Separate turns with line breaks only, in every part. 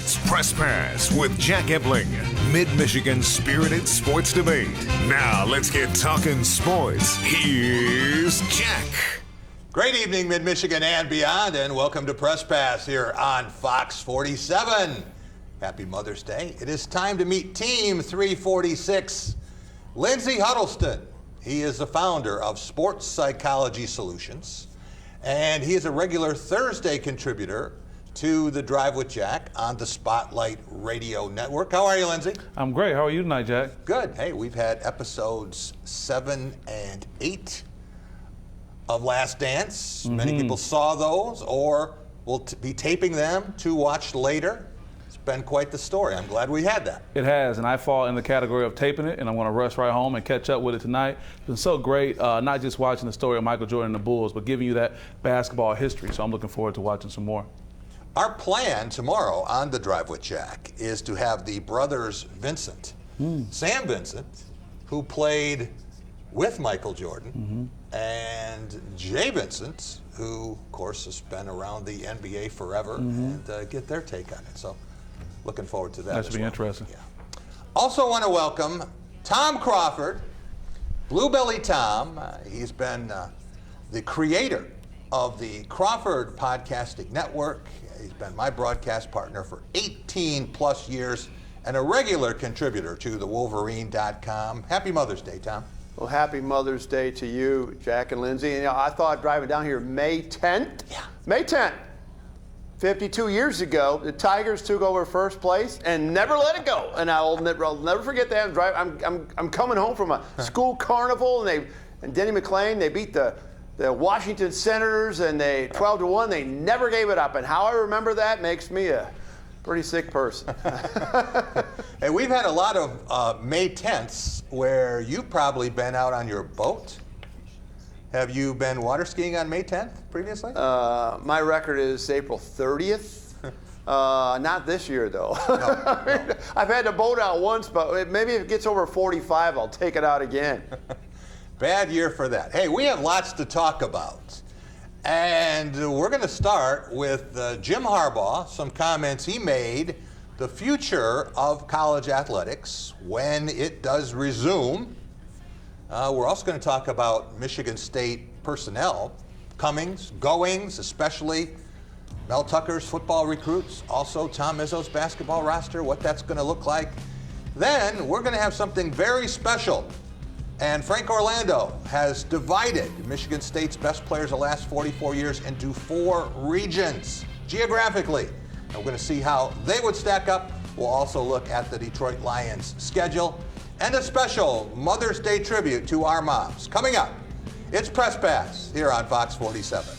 It's Press Pass with Jack Ebling, Mid-Michigan's spirited sports debate. Now let's get talking sports. Here's Jack.
Great evening, Mid-Michigan and beyond, and welcome to Press Pass here on Fox 47. Happy Mother's Day. It is time to meet Team 346, Lindsay Huddleston. He is the founder of Sports Psychology Solutions, and he is a regular Thursday contributor to The Drive with Jack on the Spotlight Radio Network. How are you, Lindsay?
I'm great. How are you tonight, Jack?
Good. Hey, we've had episodes 7 and 8 of Last Dance. Many people saw those or will be taping them to watch later. It's been quite the story. I'm glad we had that.
It has, and I fall in the category of taping it, and I'm going to rush right home and catch up with it tonight. It's been so great, not just watching the story of Michael Jordan and the Bulls, but giving you that basketball history. So I'm looking forward to watching some more.
Our plan tomorrow on The Drive with Jack is to have the brothers Vincent, Sam Vincent, who played with Michael Jordan, and Jay Vincent, who, of course, has been around the NBA forever, and get their take on it. So looking forward to that.
That should be interesting.
Yeah. Also want to welcome Tom Crawford, Blue Belly Tom. He's been the creator of the Crawford Podcasting Network. He's been my broadcast partner for 18 plus years and a regular contributor to thewolverine.com. Happy Mother's Day, Tom.
Well, happy Mother's Day to you, Jack and Lindsay. And, I thought driving down here May 10th. Yeah. May 10th. 52 years ago, the Tigers took over first place and never let it go. And I'll never forget that. I'm coming home from a school carnival, and Denny McClain, they beat the Washington Senators, and they 12-1. They never gave it up. And how I remember that makes me a pretty sick person.
Hey, we've had a lot of May 10ths where you've probably been out on your boat. Have you been water skiing on May 10th previously?
My record is April 30th. Not this year, though. No. I've had the boat out once, but maybe if it gets over 45, I'll take it out again.
Bad year for that. Hey, we have lots to talk about. And we're going to start with Jim Harbaugh, some comments he made, the future of college athletics when it does resume. We're also going to talk about Michigan State personnel, comings, goings, especially Mel Tucker's football recruits, also Tom Izzo's basketball roster, what that's going to look like. Then we're going to have something very special. And Frank Orlando has divided Michigan State's best players the last 44 years into 4 regions geographically. And we're going to see how they would stack up. We'll also look at the Detroit Lions schedule and a special Mother's Day tribute to our moms. Coming up, it's Press Pass here on Fox 47.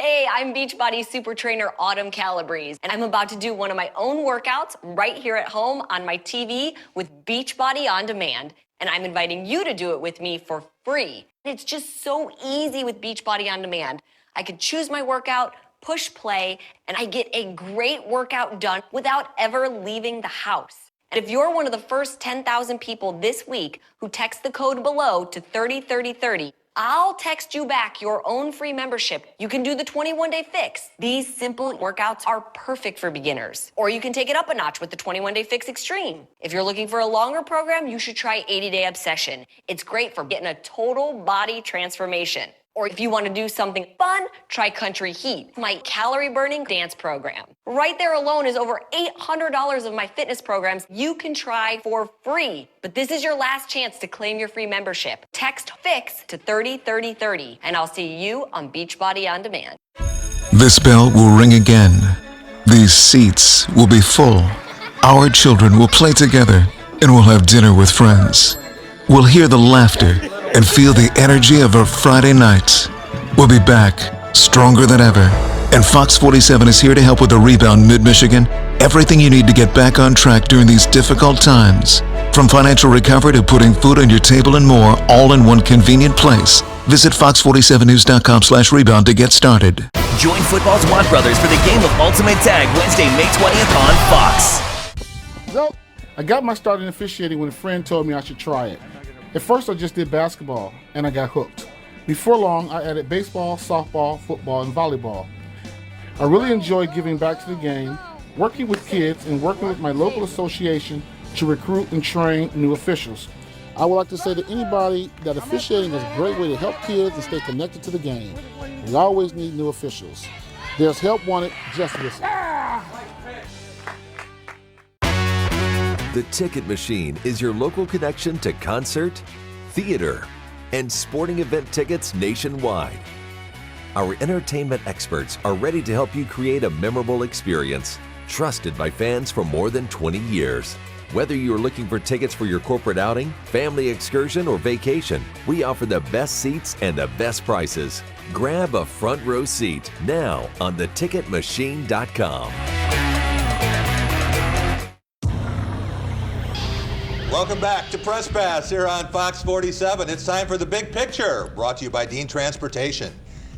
Hey, I'm Beachbody Super Trainer Autumn Calabrese, and I'm about to do one of my own workouts right here at home on my TV with Beachbody On Demand, and I'm inviting you to do it with me for free. It's just so easy with Beachbody On Demand. I can choose my workout, push play, and I get a great workout done without ever leaving the house. And if you're one of the first 10,000 people this week who text the code below to 303030, I'll text you back your own free membership. You can do the 21-day fix. These simple workouts are perfect for beginners. Or you can take it up a notch with the 21-day fix extreme. If you're looking for a longer program, you should try 80-day obsession. It's great for getting a total body transformation. Or if you want to do something fun, try Country Heat, my calorie-burning dance program. Right there alone is over $800 of my fitness programs you can try for free. But this is your last chance to claim your free membership. Text FIX to 303030, and I'll see you on Beachbody On Demand.
This bell will ring again. These seats will be full. Our children will play together, and we'll have dinner with friends. We'll hear the laughter and feel the energy of a Friday night. We'll be back, stronger than ever. And Fox 47 is here to help with the rebound, Mid-Michigan. Everything you need to get back on track during these difficult times. From financial recovery to putting food on your table and more, all in one convenient place. Visit fox47news.com/rebound to get started.
Join football's Watt Brothers for the game of Ultimate Tag Wednesday, May 20th on Fox.
So, I got my start in officiating when a friend told me I should try it. At first, I just did basketball, and I got hooked. Before long, I added baseball, softball, football, and volleyball. I really enjoy giving back to the game, working with kids, and working with my local association to recruit and train new officials. I would like to say to anybody that officiating is a great way to help kids and stay connected to the game. We always need new officials. There's help wanted, just listen.
The Ticket Machine is your local connection to concert, theater, and sporting event tickets nationwide. Our entertainment experts are ready to help you create a memorable experience, trusted by fans for more than 20 years. Whether you are looking for tickets for your corporate outing, family excursion, or vacation, we offer the best seats and the best prices. Grab a front row seat now on theticketmachine.com.
Welcome back to Press Pass here on Fox 47. It's time for The Big Picture, brought to you by Dean Transportation.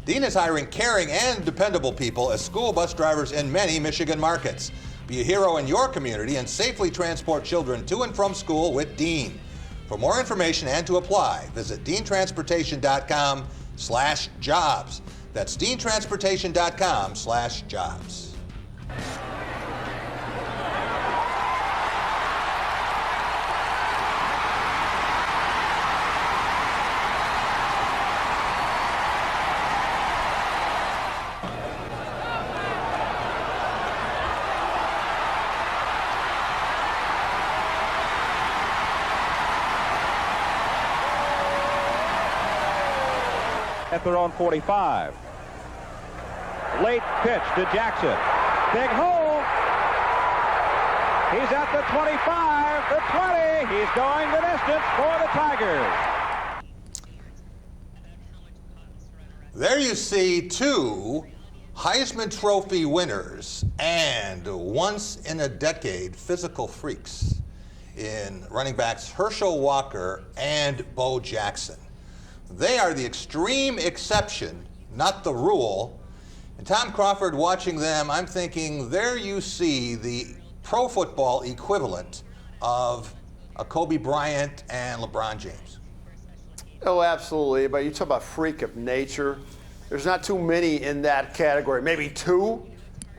Dean is hiring caring and dependable people as school bus drivers in many Michigan markets. Be a hero in your community and safely transport children to and from school with Dean. For more information and to apply, visit deantransportation.com/jobs. That's deantransportation.com/jobs.
At their own 45. Late pitch to Jackson. Big hole. He's at the 25, the 20. He's going the distance for the Tigers.
There you see two Heisman Trophy winners and once-in-a-decade physical freaks in running backs Herschel Walker and Bo Jackson. They are the extreme exception, not the rule. And Tom Crawford, watching them, I'm thinking, there you see the pro football equivalent of a Kobe Bryant and LeBron James.
Oh, absolutely. But you talk about freak of nature. There's not too many in that category, maybe two.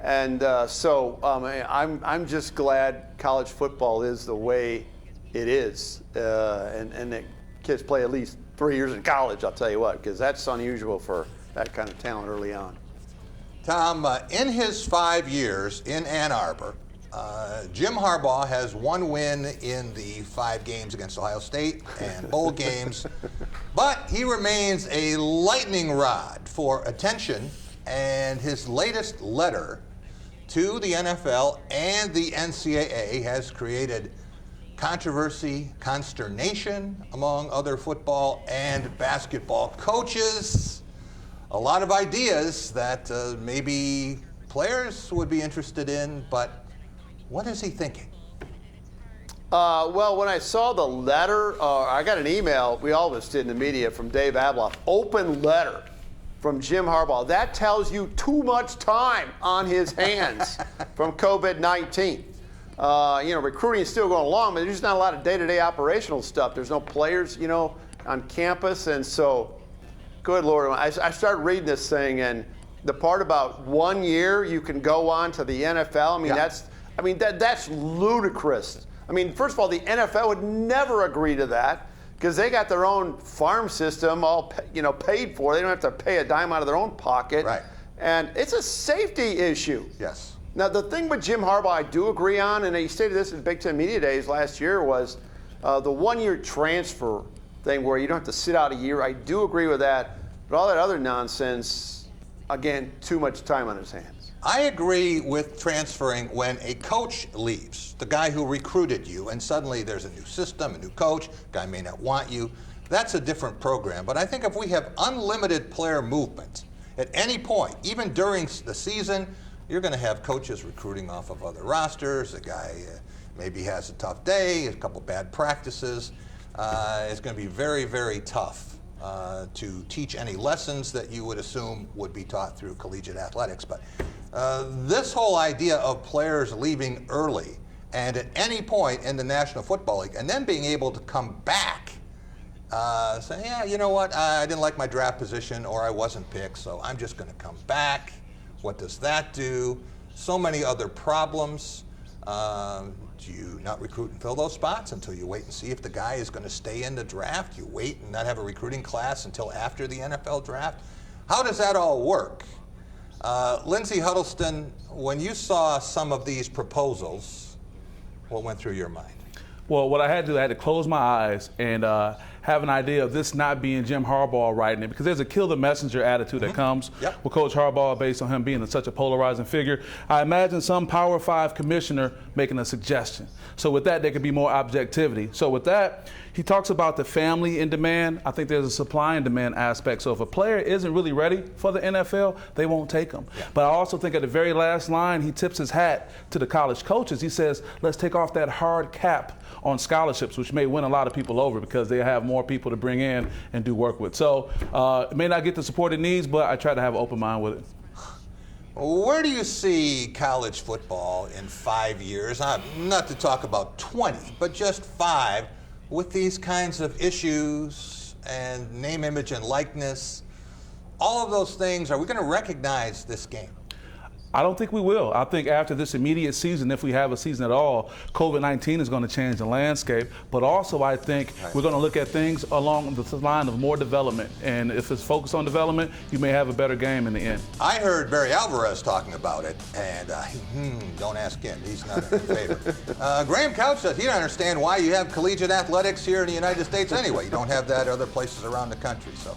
And I'm just glad college football is the way it is. And the kids play at least 3 years in college, I'll tell you what, because that's unusual for that kind of talent early on.
Tom, in his 5 years in Ann Arbor, Jim Harbaugh has one win in the 5 games against Ohio State and bowl games, but he remains a lightning rod for attention, and his latest letter to the NFL and the NCAA has created controversy, consternation among other football and basketball coaches. A lot of ideas that maybe players would be interested in, but what is he thinking?
Well, when I saw the letter, I got an email, we all of us did in the media, from Dave Abloff, open letter from Jim Harbaugh. That tells you too much time on his hands from COVID-19. Recruiting is still going along, but there's just not a lot of day-to-day operational stuff. There's no players, on campus, and so, good Lord, I started reading this thing, and the part about 1 year you can go on to the NFL. That's ludicrous. First of all, the NFL would never agree to that because they got their own farm system all paid for. They don't have to pay a dime out of their own pocket.
Right.
And it's a safety issue.
Yes.
Now, the thing with Jim Harbaugh I do agree on, and he stated this at Big Ten Media Days last year, was the 1 year transfer thing where you don't have to sit out a year. I do agree with that. But all that other nonsense, again, too much time on his hands.
I agree with transferring when a coach leaves, the guy who recruited you, and suddenly there's a new system, a new coach, guy may not want you. That's a different program. But I think if we have unlimited player movement at any point, even during the season, you're going to have coaches recruiting off of other rosters. A guy maybe has a tough day, a couple bad practices. It's going to be very, very tough to teach any lessons that you would assume would be taught through collegiate athletics. But this whole idea of players leaving early and at any point in the National Football League and then being able to come back, say, yeah, you know what, I didn't like my draft position or I wasn't picked, so I'm just going to come back. What does that do? So many other problems. Do you not recruit and fill those spots until you wait and see if the guy is going to stay in the draft? You wait and not have a recruiting class until after the NFL draft? How does that all work? Lindsay Huddleston, when you saw some of these proposals, what went through your mind?
Well, what I had to do, I had to close my eyes and have an idea of this not being Jim Harbaugh writing it, because there's a kill the messenger attitude that comes with Coach Harbaugh based on him being such a polarizing figure. I imagine some Power 5 commissioner making a suggestion. So with that, there could be more objectivity. So with that, he talks about the family in demand. I think there's a supply and demand aspect. So if a player isn't really ready for the NFL, they won't take him. But I also think at the very last line, he tips his hat to the college coaches. He says, let's take off that hard cap on scholarships, which may win a lot of people over because they have more people to bring in and do work with. So it may not get the support it needs, but I try to have an open mind with it.
Where do you see college football in 5 years? Not to talk about 20, but just 5, with these kinds of issues and name, image, and likeness? All of those things, are we going to recognize this game?
I don't think we will. I think after this immediate season, if we have a season at all, COVID-19 is going to change the landscape. But also, I think we're going to look at things along the line of more development. And if it's focused on development, you may have a better game in the end.
I heard Barry Alvarez talking about it, and don't ask him. He's not in favor. Graham Couch says he doesn't understand why you have collegiate athletics here in the United States anyway. You don't have that other places around the country. So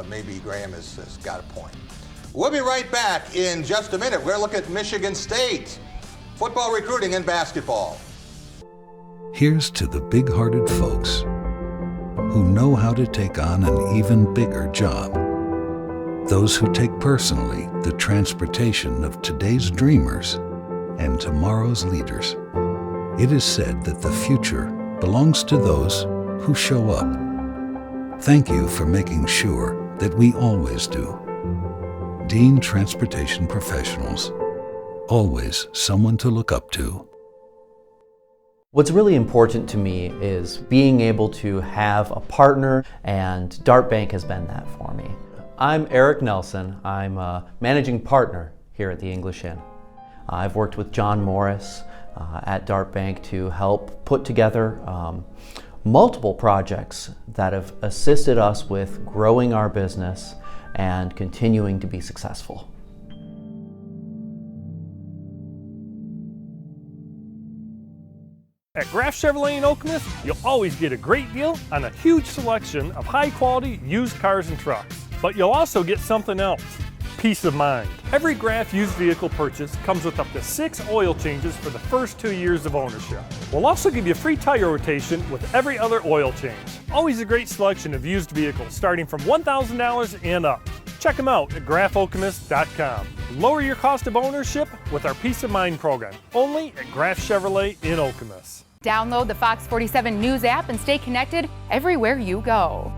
maybe Graham has got a point. We'll be right back in just a minute. We're going to look at Michigan State football recruiting and basketball.
Here's to the big-hearted folks who know how to take on an even bigger job. Those who take personally the transportation of today's dreamers and tomorrow's leaders. It is said that the future belongs to those who show up. Thank you for making sure that we always do. Dean Transportation Professionals. Always someone to look up to.
What's really important to me is being able to have a partner, and Dart Bank has been that for me. I'm Eric Nelson. I'm a managing partner here at the English Inn. I've worked with John Morris at Dart Bank to help put together multiple projects that have assisted us with growing our business and continuing to be successful.
At Graf Chevrolet in Okemos, you'll always get a great deal on a huge selection of high-quality used cars and trucks. But you'll also get something else: peace of mind. Every Graf used vehicle purchase comes with up to 6 oil changes for the first 2 years of ownership. We'll also give you free tire rotation with every other oil change. Always a great selection of used vehicles starting from $1,000 and up. Check them out at grafokemus.com. Lower your cost of ownership with our Peace of Mind program, only at Graf Chevrolet in Okemos.
Download the Fox 47 News app and stay connected everywhere you go.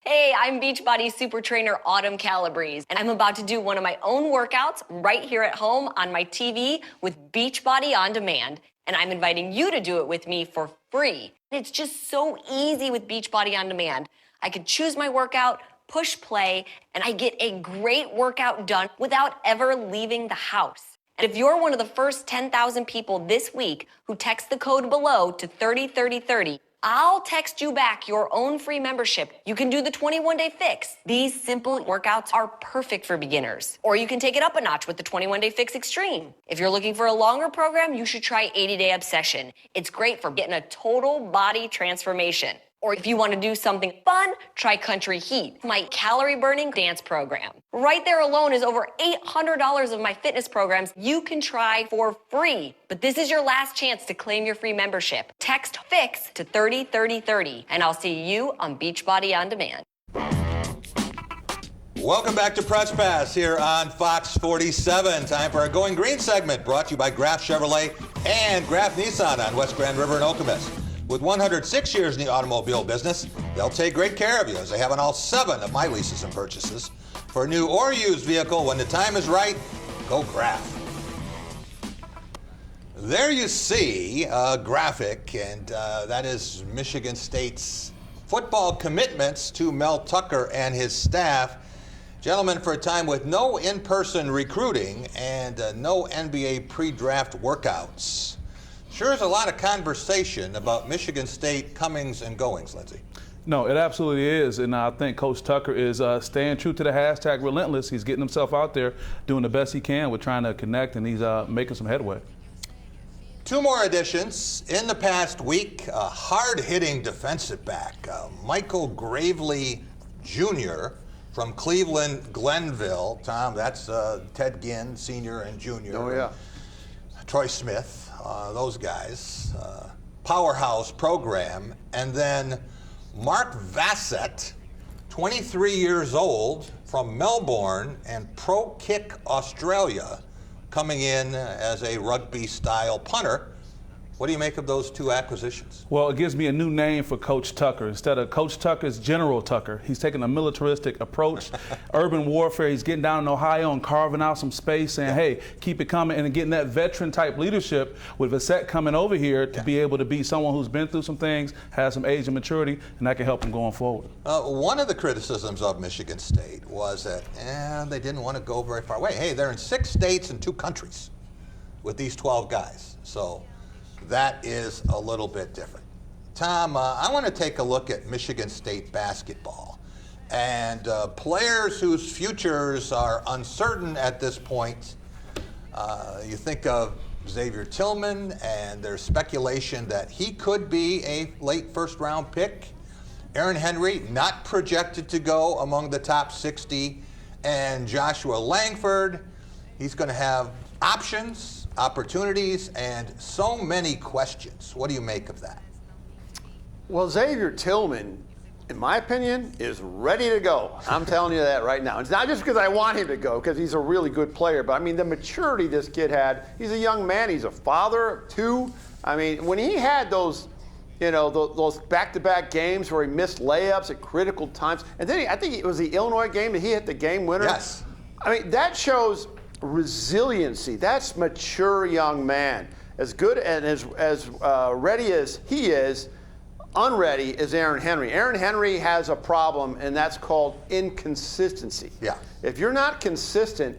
Hey, I'm Beachbody Super Trainer Autumn Calabrese, and I'm about to do one of my own workouts right here at home on my TV with Beachbody On Demand, and I'm inviting you to do it with me for free. It's just so easy with Beachbody On Demand. I could choose my workout, push play, and I get a great workout done without ever leaving the house. And if you're one of the first 10,000 people this week who text the code below to 303030, I'll text you back your own free membership. You can do the 21-day fix. These simple workouts are perfect for beginners. Or you can take it up a notch with the 21-day fix extreme. If you're looking for a longer program, you should try 80-day obsession. It's great for getting a total body transformation. Or if you want to do something fun, try Country Heat, my calorie-burning dance program. Right there alone is over $800 of my fitness programs you can try for free. But this is your last chance to claim your free membership. Text FIX to 303030, and I'll see you on Beachbody On Demand.
Welcome back to Press Pass here on Fox 47. Time for our Going Green segment, brought to you by Graf Chevrolet and Graf Nissan on West Grand River in Okemos. With 106 years in the automobile business, they'll take great care of you, as they have on all 7 of my leases and purchases. For a new or used vehicle, when the time is right, go Graf. There you see a graphic, and that is Michigan State's football commitments to Mel Tucker and his staff. Gentlemen, for a time with no in-person recruiting and no NBA pre-draft workouts, sure is a lot of conversation about Michigan State comings and goings, Lindsay.
No, it absolutely is, and I think Coach Tucker is staying true to the hashtag relentless. He's getting himself out there, doing the best he can with trying to connect, and he's making some headway.
Two more additions in the past week. A hard-hitting defensive back, Michael Gravely Jr. from Cleveland Glenville. Tom, that's Ted Ginn, Sr. and Jr.
Oh, yeah.
Troy Smith, those guys. Powerhouse program. And then Mark Vassett, 23 years old, from Melbourne and Pro Kick Australia, coming in as a rugby-style punter. What do you make of those two acquisitions?
Well, it gives me a new name for Coach Tucker. Instead of Coach Tucker's General Tucker, he's taking a militaristic approach. Urban warfare, he's getting down in Ohio and carving out some space, saying, hey, keep it coming, and getting that veteran-type leadership with Vassett coming over here to be able to be someone who's been through some things, has some age and maturity, and that can help him going forward.
One of the criticisms of Michigan State was that they didn't want to go very far away. Hey, they're in 6 states and 2 countries with these 12 guys. So that is a little bit different. Tom, I want to take a look at Michigan State basketball and players whose futures are uncertain at this point. You think of Xavier Tillman, and there's speculation that he could be a late first-round pick. Aaron Henry, not projected to go among the top 60. And Joshua Langford, he's going to have options, opportunities, and so many questions. What do you make of that?
Well, Xavier Tillman, in my opinion, is ready to go. I'm telling you that right now. It's not just because I want him to go, because he's a really good player, but I mean the maturity this kid had. He's a young man. He's a father of 2. I mean, when he had those, those back-to-back games where he missed layups at critical times, and then I think it was the Illinois game that he hit the game winner.
Yes.
I mean, that shows resiliency. That's mature young man. As good and as ready as he is, unready is Aaron Henry. Aaron Henry has a problem, and that's called inconsistency.
Yeah.
If you're not consistent,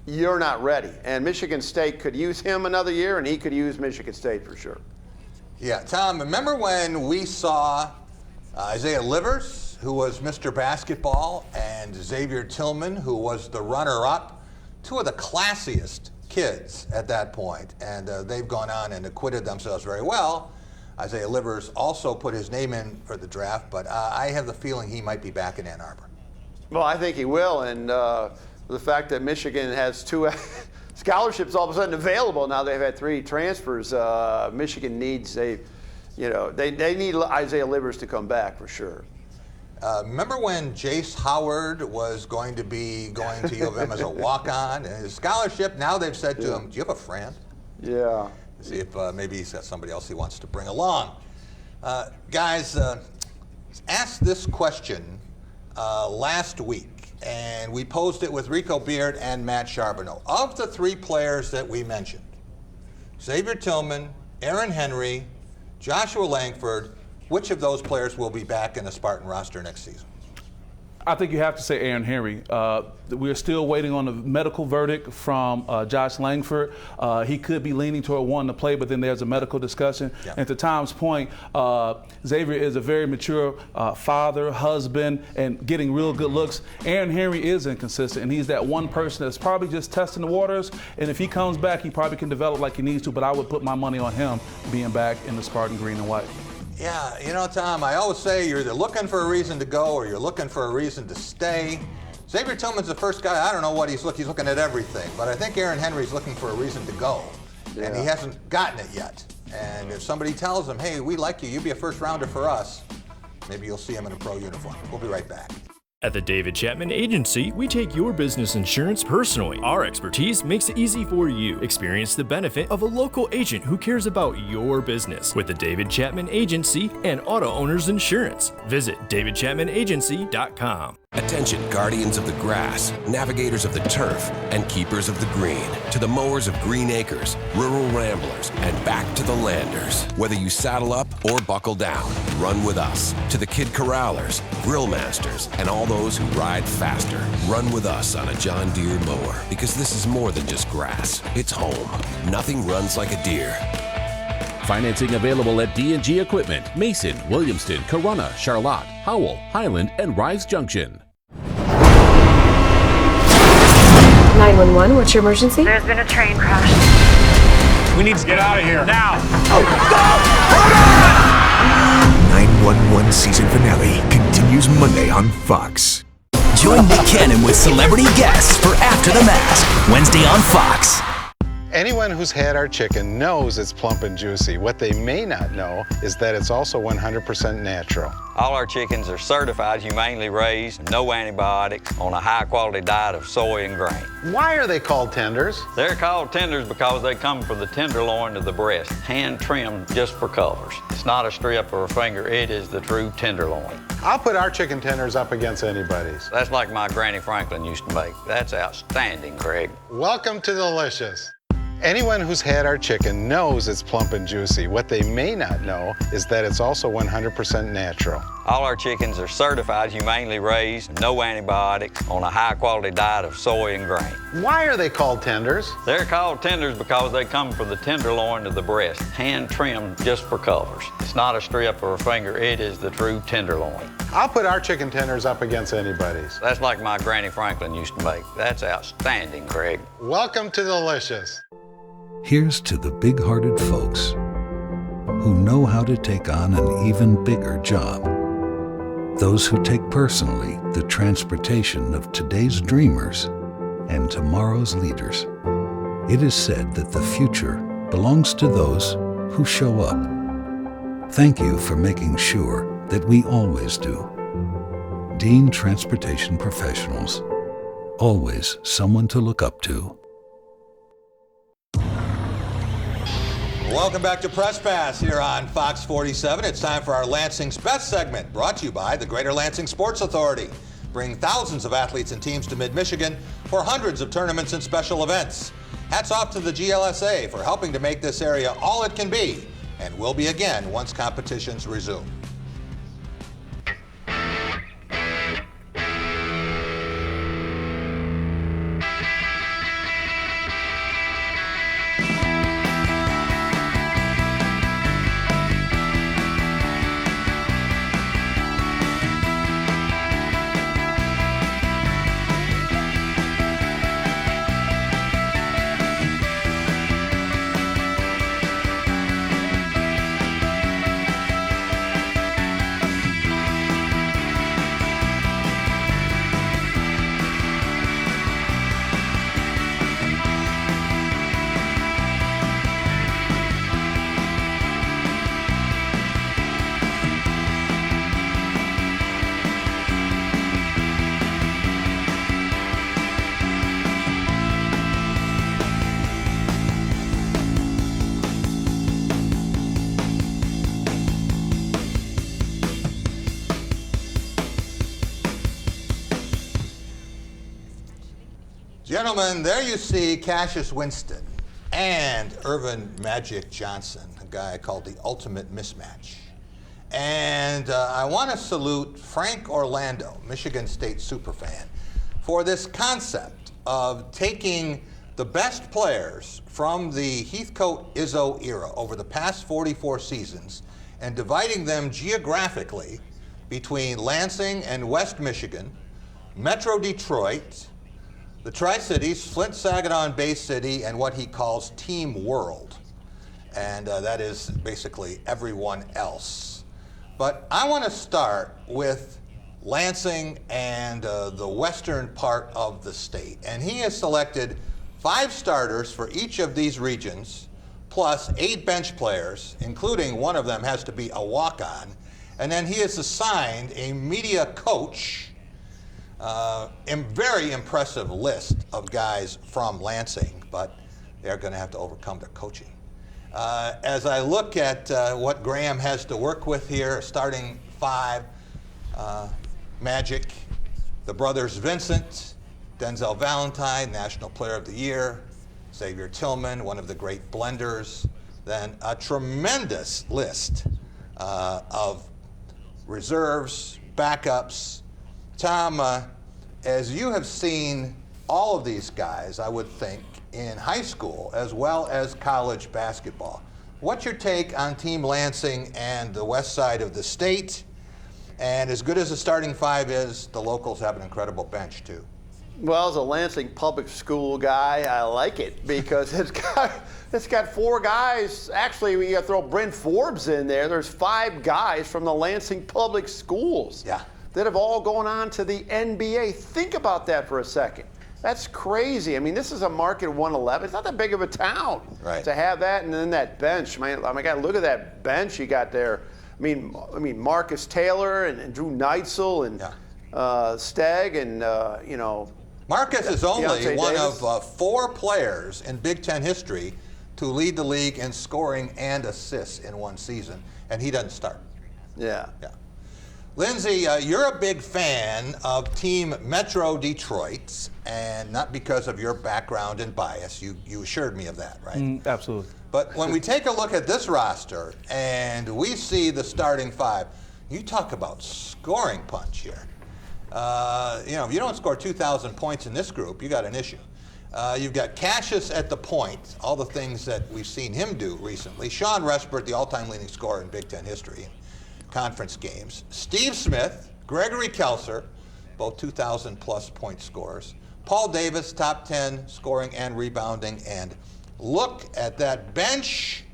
you're not ready. And Michigan State could use him another year, and he could use Michigan State for sure.
Yeah, Tom, remember when we saw Isaiah Livers, who was Mr. Basketball, and Xavier Tillman, who was the runner-up? 2 of the classiest kids at that point, and they've gone on and acquitted themselves very well. Isaiah Livers also put his name in for the draft, but I have the feeling he might be back in Ann Arbor.
Well, I think he will, and the fact that Michigan has 2 scholarships all of a sudden available, now they've had 3 transfers, Michigan needs they need Isaiah Livers to come back for sure.
Remember when Jace Howard was going to be going to U of M as a walk-on? And his scholarship, now they've said to him, do you have a friend?
Yeah.
See if maybe he's got somebody else he wants to bring along. Guys, asked this question last week, and we posed it with Rico Beard and Matt Charbonneau. Of the 3 players that we mentioned, Xavier Tillman, Aaron Henry, Joshua Langford, which of those players will be back in the Spartan roster next season?
I think you have to say Aaron Henry. We're still waiting on the medical verdict from Josh Langford. He could be leaning toward wanting to play, but then there's a medical discussion. Yeah. And to Tom's point, Xavier is a very mature father, husband, and getting real good looks. Aaron Henry is inconsistent, and he's that one person that's probably just testing the waters. And if he comes back, he probably can develop like he needs to, but I would put my money on him being back in the Spartan green and white.
Yeah, Tom, I always say you're either looking for a reason to go or you're looking for a reason to stay. Xavier Tillman's the first guy. I don't know what he's looking at everything, but I think Aaron Henry's looking for a reason to go, and he hasn't gotten it yet. And if somebody tells him, hey, we like you, you'll be a first rounder for us, maybe you'll see him in a pro uniform. We'll be right back.
At the David Chapman Agency, we take your business insurance personally. Our expertise makes it easy for you. Experience the benefit of a local agent who cares about your business with the David Chapman Agency and Auto Owners Insurance. Visit davidchapmanagency.com.
Attention, guardians of the grass, navigators of the turf, and keepers of the green. To the mowers of Green Acres, rural ramblers, and back to the landers. Whether you saddle up or buckle down, run with us. To the kid corrallers, grill masters, and all those who ride faster, run with us on a John Deere mower. Because this is more than just grass. It's home. Nothing runs like a Deere.
Financing available at D&G Equipment, Mason, Williamston, Corunna, Charlotte, Howell, Highland, and Rise Junction.
911, what's your emergency?
There's been a train crash.
We need to get out of here now.
911 season finale continues Monday on Fox.
Join Nick Cannon with celebrity guests for After the Mask, Wednesday on Fox.
Anyone who's had our chicken knows it's plump and juicy. What they may not know is that it's also 100% natural.
All our chickens are certified, humanely raised, no antibiotics, on a high-quality diet of soy and grain.
Why are they called tenders?
They're called tenders because they come from the tenderloin to the breast, hand-trimmed just for colors. It's not a strip or a finger, it is the true tenderloin.
I'll put our chicken tenders up against anybody's.
That's like my Granny Franklin used to make. That's outstanding, Craig.
Welcome to Delicious. Anyone who's had our chicken knows it's plump and juicy. What they may not know is that it's also 100% natural.
All our chickens are certified, humanely raised, no antibiotics, on a high-quality diet of soy and grain.
Why are they called tenders?
They're called tenders because they come from the tenderloin to the breast, hand-trimmed just for colors. It's not a strip or a finger, it is the true tenderloin.
I'll put our chicken tenders up against anybody's.
That's like my Granny Franklin used to make. That's outstanding, Craig.
Welcome to Delicious.
Here's to the big-hearted folks who know how to take on an even bigger job. Those who take personally the transportation of today's dreamers and tomorrow's leaders. It is said that the future belongs to those who show up. Thank you for making sure that we always do. Dean Transportation Professionals. Always someone to look up to.
Welcome back to Press Pass here on Fox 47. It's time for our Lansing's Best segment, brought to you by the Greater Lansing Sports Authority. Bring thousands of athletes and teams to Mid-Michigan for hundreds of tournaments and special events. Hats off to the GLSA for helping to make this area all it can be, and will be again once competitions resume. Gentlemen, there you see Cassius Winston and Irvin Magic Johnson, a guy called the Ultimate Mismatch. And I want to salute Frank Orlando, Michigan State superfan, for this concept of taking the best players from the Heathcote-Izzo era over the past 44 seasons and dividing them geographically between Lansing and West Michigan, Metro Detroit, the Tri-Cities, Flint, Saginaw, and Bay City, and what he calls Team World. And that is basically everyone else. But I want to start with Lansing and the western part of the state. And he has selected 5 starters for each of these regions, plus 8 bench players, including one of them has to be a walk-on. And then he has assigned a media coach, a very impressive list of guys from Lansing, but they're going to have to overcome their coaching. As I look at what Graham has to work with here, starting 5, Magic, the brothers Vincent, Denzel Valentine, National Player of the Year, Xavier Tillman, one of the great blenders, then a tremendous list of reserves, backups. Tom, as you have seen all of these guys, I would think, in high school as well as college basketball, what's your take on Team Lansing and the west side of the state? And as good as the starting five is, the locals have an incredible bench too.
Well, as a Lansing public school guy, I like it because it's got 4 guys. Actually, we got to throw Brent Forbes in there. There's 5 guys from the Lansing public schools that have all gone on to the NBA. Think about that for a second. That's crazy. I mean, this is a market of 111. It's not that big of a town to have that, and then that bench. Man, I mean, God, look at that bench you got there. I mean, Marcus Taylor and Drew Neitzel and Stagg and you know.
Marcus is only
Deontay
one
Davis.
of 4 players in Big Ten history to lead the league in scoring and assists in one season, and he doesn't start.
Yeah.
Lindsay, you're a big fan of Team Metro Detroit, and not because of your background and bias. You assured me of that, right?
Absolutely.
But when we take a look at this roster and we see the starting 5, you talk about scoring punch here. You know, if you don't score 2,000 points in this group, you got an issue. You've got Cassius at the point, all the things that we've seen him do recently. Sean Respert, the all-time leading scorer in Big Ten history in conference games. Steve Smith, Gregory Kelser, both 2,000-plus point scorers. Paul Davis, top 10 scoring and rebounding. And look at that bench.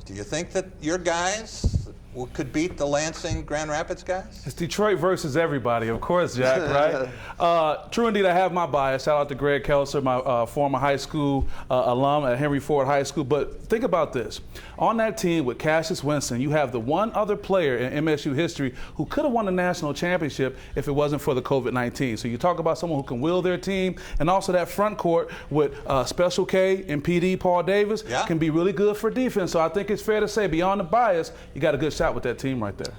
Do you think that your guys could beat the Lansing Grand Rapids guys?
It's Detroit versus everybody, of course, Jack, right? True indeed, I have my bias. Shout out to Greg Kelser, my former high school alum at Henry Ford High School. But think about this. On that team with Cassius Winston, you have the one other player in MSU history who could have won the national championship if it wasn't for the COVID-19. So you talk about someone who can will their team, and also that front court with Special K and PD Paul Davis can be really good for defense. So I think it's fair to say, beyond the bias, you got a good shot with that team right there.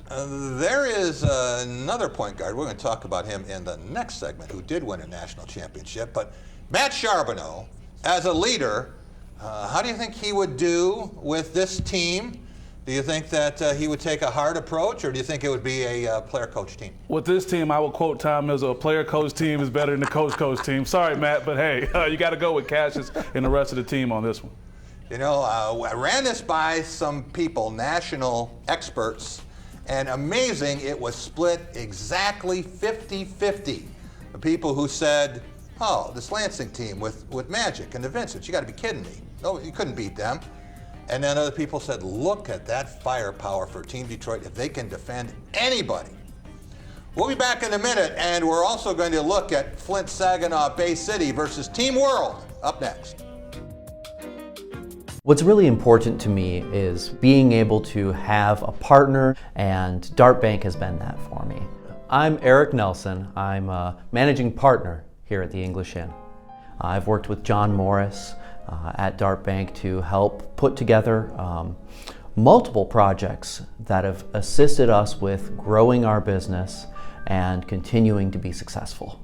There is another point guard. We're going to talk about him in the next segment who did win a national championship. But Matt Charbonneau, as a leader, how do you think he would do with this team? Do you think that he would take a hard approach, or do you think it would be a player-coach team?
With this team, I would quote Tom Izzo, a player-coach team is better than a coach-coach team. Sorry, Matt, but hey, you got to go with Cassius and the rest of the team on this one.
You know, I ran this by some people, national experts, and amazing, it was split exactly 50-50. The people who said, oh, this Lansing team with Magic and the Vincents, you got to be kidding me. No, you couldn't beat them. And then other people said, look at that firepower for Team Detroit if they can defend anybody. We'll be back in a minute, and we're also going to look at Flint Saginaw Bay City versus Team World up next.
What's really important to me is being able to have a partner, and Dart Bank has been that for me. I'm Eric Nelson. I'm a managing partner here at the English Inn. I've worked with John Morris at Dart Bank to help put together multiple projects that have assisted us with growing our business and continuing to be successful.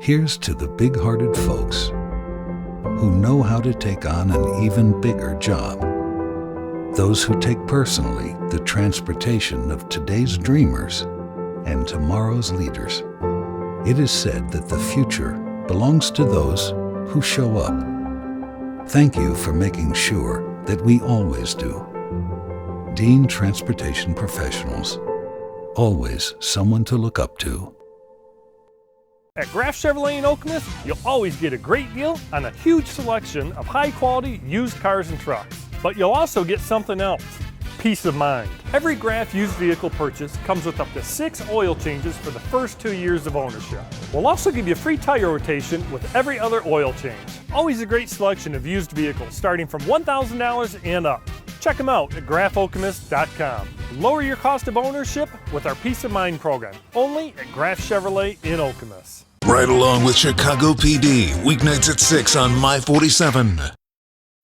Here's to the big-hearted folks who know how to take on an even bigger job. Those who take personally the transportation of today's dreamers and tomorrow's leaders. It is said that the future belongs to those who show up. Thank you for making sure that we always do. Dean Transportation Professionals. Always someone to look up to.
At Graff Chevrolet in Okemos, you'll always get a great deal on a huge selection of high-quality used cars and trucks. But you'll also get something else, peace of mind. Every Graff used vehicle purchase comes with up to 6 oil changes for the first 2 years of ownership. We'll also give you free tire rotation with every other oil change. Always a great selection of used vehicles starting from $1,000 and up. Check them out at graffokemos.com. Lower your cost of ownership with our Peace of Mind program, only at Graff Chevrolet in Okemos.
Right along with Chicago PD, weeknights at 6 on My 47.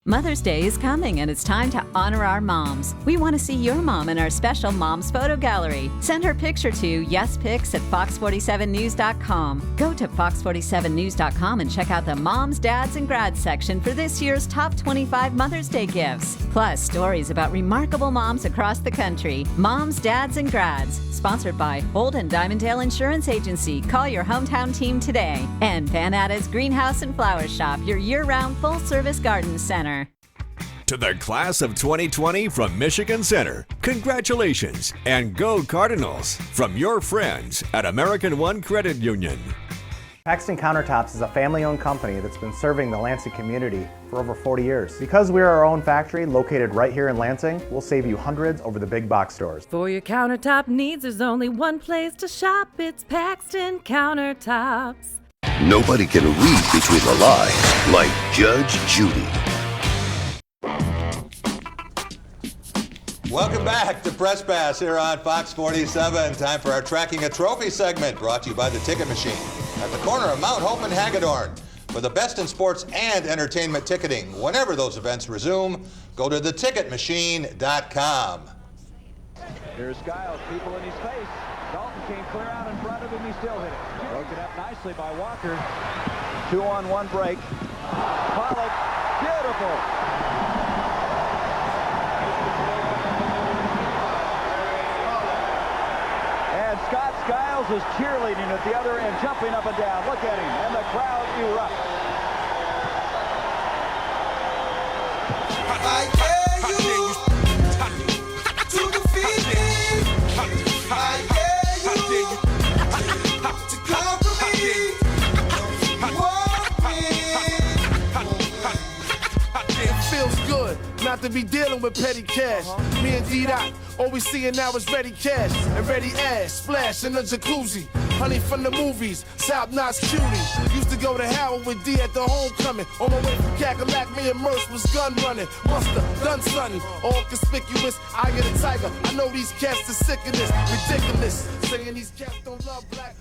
Mother's Day is coming and it's time to honor our moms. We want to see your mom in our special Mom's Photo Gallery. Send her picture to yespics@fox47news.com. Go to fox47news.com and check out the Moms, Dads, and Grads section for this year's top 25 Mother's Day gifts. Plus, stories about remarkable moms across the country. Moms, Dads, and Grads. Sponsored by Holt and Diamonddale Insurance Agency. Call your hometown team today. And Van Atta's Greenhouse and Flower Shop, your year-round full-service garden center.
To the class of 2020 from Michigan Center, congratulations and go Cardinals from your friends at American One Credit Union.
Paxton Countertops is a family-owned company that's been serving the Lansing community for over 40 years. Because we are our own factory located right here in Lansing, we'll save you hundreds over the big box stores.
For your countertop needs, there's only one place to shop. It's Paxton Countertops.
Nobody can read between the lines like Judge Judy.
Welcome back to Press Pass here on Fox 47. Time for our Tracking a Trophy segment, brought to you by the Ticket Machine at the corner of Mount Hope and Hagedorn. For the best in sports and entertainment ticketing, whenever those events resume, go to theticketmachine.com.
Here's Skiles, people in his face. Dalton came clear out in front of him, he still hit it. Broken up nicely by Walker. 2-on-1 break. Pollock, beautiful. And Scott Skiles is cheerleading at the other end, jumping up and down. Look at him, and the crowd erupts.
I dare you to defeat me. I dare you to conquer me.
It feels good not to be dealing with petty cash. Me and D-Dot, all we seeing now is ready cash and ready ass, splash in the jacuzzi. Honey from the movies, South Notch cutie. Used to go to Howard with D at the homecoming. On my way from Cackalack, me and Merce was gun running. Muster, done sunny, all conspicuous. I get a tiger. I know these cats are sick of this, ridiculous. Saying these cats don't love black.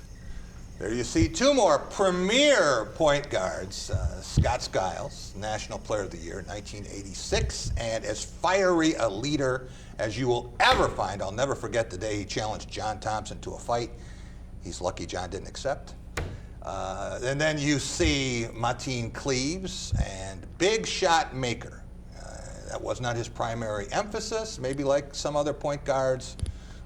There you see two more premier point guards. Scott Skiles, National Player of the Year, 1986, and as fiery a leader as you will ever find. I'll never forget the day he challenged John Thompson to a fight. He's lucky John didn't accept. And then you see Mateen Cleaves and big shot maker. That was not his primary emphasis, maybe like some other point guards.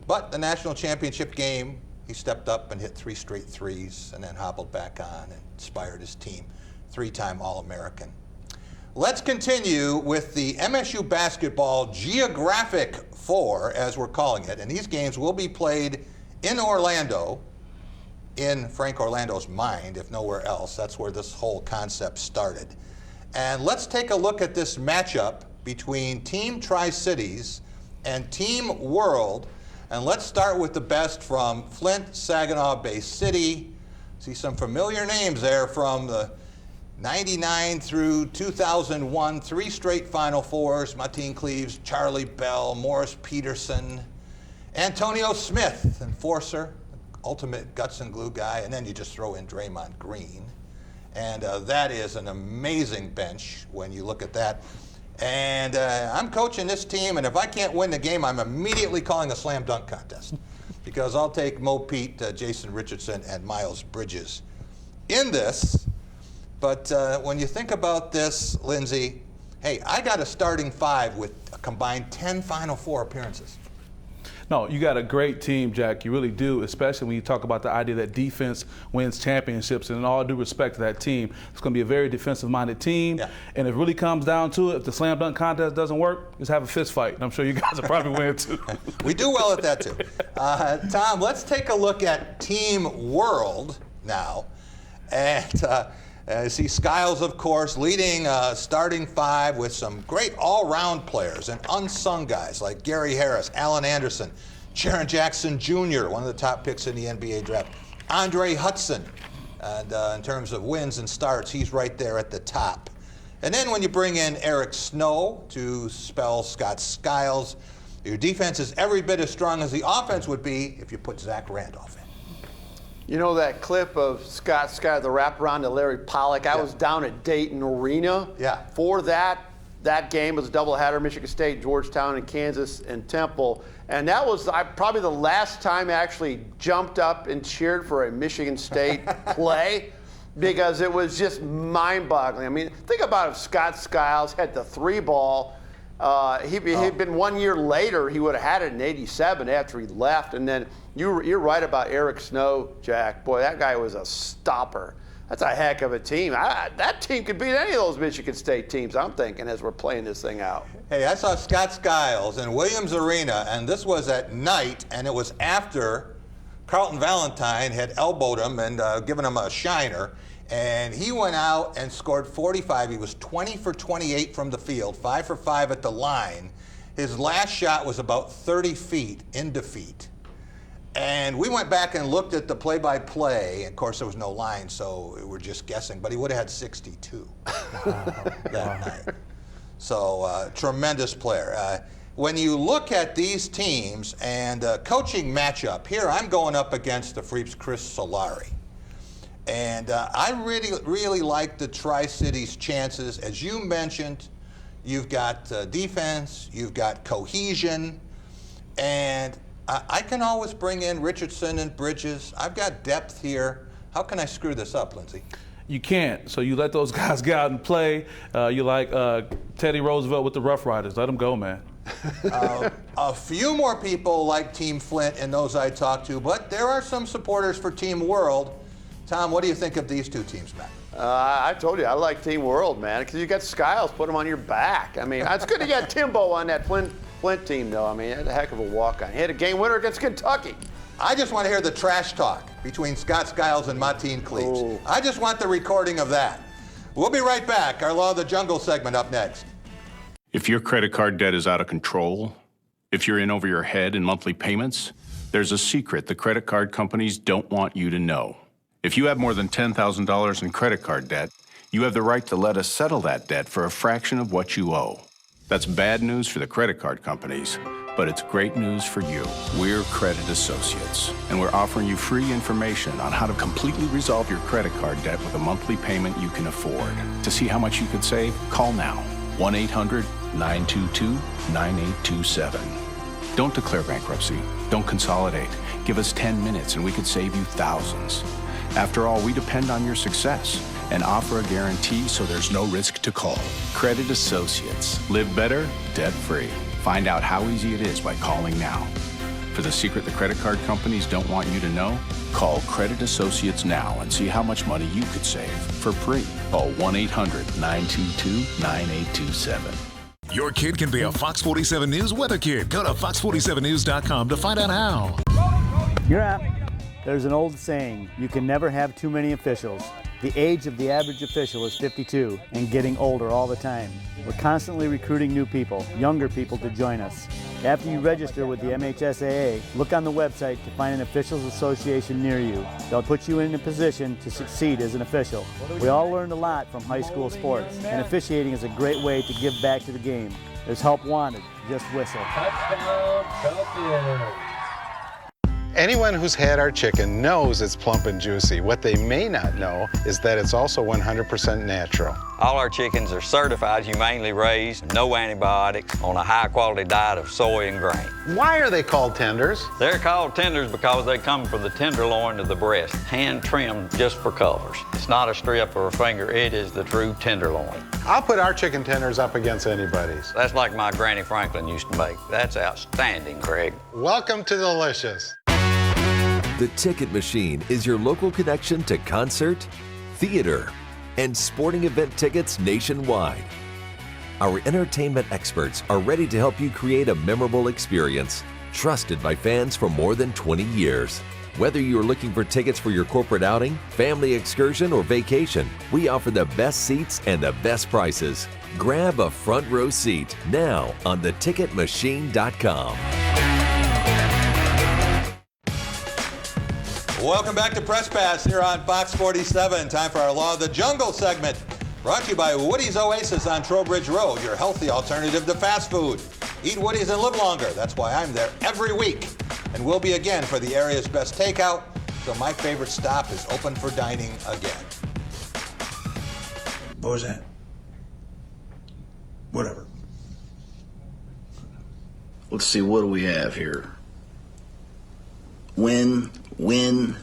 But the national championship game, he stepped up and hit 3 straight threes and then hobbled back on and inspired his team. 3-time All-American. Let's continue with the MSU Basketball Geographic 4, as we're calling it. And these games will be played in Orlando, in Frank Orlando's mind, if nowhere else. That's where this whole concept started. And let's take a look at this matchup between Team Tri-Cities and Team World. And let's start with the best from Flint, Saginaw Bay City. See some familiar names there from the 99 through 2001, 3 straight Final Fours. Mateen Cleaves, Charlie Bell, Morris Peterson, Antonio Smith, enforcer, ultimate guts and glue guy, and then you just throw in Draymond Green. And that is an amazing bench when you look at that. And I'm coaching this team, and if I can't win the game, I'm immediately calling a slam dunk contest because I'll take Mo Pete, Jason Richardson, and Miles Bridges in this. But when you think about this, Lindsay, hey, I got a starting 5 with a combined 10 Final Four appearances.
No, you got a great team, Jack. You really do, especially when you talk about the idea that defense wins championships. And in all due respect to that team, it's going to be a very defensive-minded team. Yeah. And if it really comes down to it, if the slam dunk contest doesn't work, just have a fist fight. And I'm sure you guys will probably win, too.
We do well at that, too. Tom, let's take a look at Team World now. And see Skiles, of course, leading starting 5 with some great all-round players and unsung guys like Gary Harris, Allen Anderson, Jaren Jackson Jr., one of the top picks in the NBA draft, Andre Hudson. And in terms of wins and starts, he's right there at the top. And then when you bring in Eric Snow to spell Scott Skiles, your defense is every bit as strong as the offense would be if you put Zach Randolph in.
You know that clip of Scott, the wraparound to Larry Pollock? I was down at Dayton Arena for that that game was a doubleheader, Michigan State, Georgetown, and Kansas and Temple. And that was probably the last time I actually jumped up and cheered for a Michigan State play, because it was just mind-boggling. I mean, think about if Scott Skiles had the 3-ball. He'd been 1 year later, he would have had it in '87 after he left. And then you're right about Eric Snow, Jack. Boy, that guy was a stopper. That's a heck of a team. That team could beat any of those Michigan State teams, I'm thinking, as we're playing this thing out.
Hey, I saw Scott Skiles in Williams Arena, and this was at night, and it was after Carlton Valentine had elbowed him and given him a shiner. And he went out and scored 45. He was 20 for 28 from the field, 5 for 5 at the line. His last shot was about 30 feet in defeat. And we went back and looked at the play-by-play. Of course, there was no line, so we're just guessing. But he would have had 62 that night. So, tremendous player. When you look at these teams and coaching matchup, here I'm going up against the Freeps' Chris Solari. And I really like the Tri-Cities' chances. As you mentioned, you've got defense, you've got cohesion, and I can always bring in Richardson and Bridges. I've got depth here. How can I screw this up, Lindsay?
You can't. So you let those guys get out and play. You like Teddy Roosevelt with the Rough Riders. Let them go, man.
A few more people like Team Flint and those I talked to, but there are some supporters for Team World. Tom, what do you think of these two teams, man?
I told you, I like Team World, man, because you got Skiles, put him on your back. I mean, it's good to get Timbo on that Flint team, though. I mean, that's a heck of a walk-on. He had a game winner against Kentucky.
I just want to hear the trash talk between Scott Skiles and Martine Cleaves.
Ooh.
I just want the recording of that. We'll be right back. Our Law of the Jungle segment up next.
If your credit card debt is out of control, if you're in over your head in monthly payments, there's a secret the credit card companies don't want you to know. If you have more than $10,000 in credit card debt, you have the right to let us settle that debt for a fraction of what you owe. That's bad news for the credit card companies, but it's great news for you. We're Credit Associates, and we're offering you free information on how to completely resolve your credit card debt with a monthly payment you can afford. To see how much you could save, call now. 1-800-922-9827. Don't declare bankruptcy. Don't consolidate. Give us 10 minutes and we could save you thousands. After all, we depend on your success and offer a guarantee so there's no risk to call. Credit Associates. Live better, debt-free. Find out how easy it is by calling now. For the secret the credit card companies don't want you to know, call Credit Associates now and see how much money you could save for free. Call 1-800-922-9827.
Your kid can be a Fox 47 News weather kid. Go to fox47news.com to find out how.
You're up. There's an old saying, you can never have too many officials. The age of the average official is 52 and getting older all the time. We're constantly recruiting new people, younger people to join us. After you register with the MHSAA, look on the website to find an officials association near you. They'll put you in a position to succeed as an official. We all learned a lot from high school sports, and officiating is a great way to give back to the game. There's help wanted. Just whistle.
Touchdown, Crawford.
Anyone who's had our chicken knows it's plump and juicy. What they may not know is that it's also 100% natural.
All our chickens are certified, humanely raised, no antibiotics, on a high-quality diet of soy and grain.
Why are they called tenders?
They're called tenders because they come from the tenderloin of the breast, hand-trimmed just for colors. It's not a strip or a finger, it is the true tenderloin.
I'll put our chicken tenders up against anybody's.
That's like my Granny Franklin used to make. That's outstanding, Craig.
Welcome to Delicious.
The Ticket Machine is your local connection to concert, theater, and sporting event tickets nationwide. Our entertainment experts are ready to help you create a memorable experience, trusted by fans for more than 20 years. Whether you are looking for tickets for your corporate outing, family excursion, or vacation, we offer the best seats and the best prices. Grab a front row seat now on theticketmachine.com.
Welcome back to Press Pass here on Fox 47. Time for our Law of the Jungle segment. Brought to you by Woody's Oasis on Trowbridge Road, your healthy alternative to fast food. Eat Woody's and live longer. That's why I'm there every week. And will be again for the area's best takeout. So my favorite stop is open for dining again.
What was that?
whatever. Let's see, what do we have here? Win. I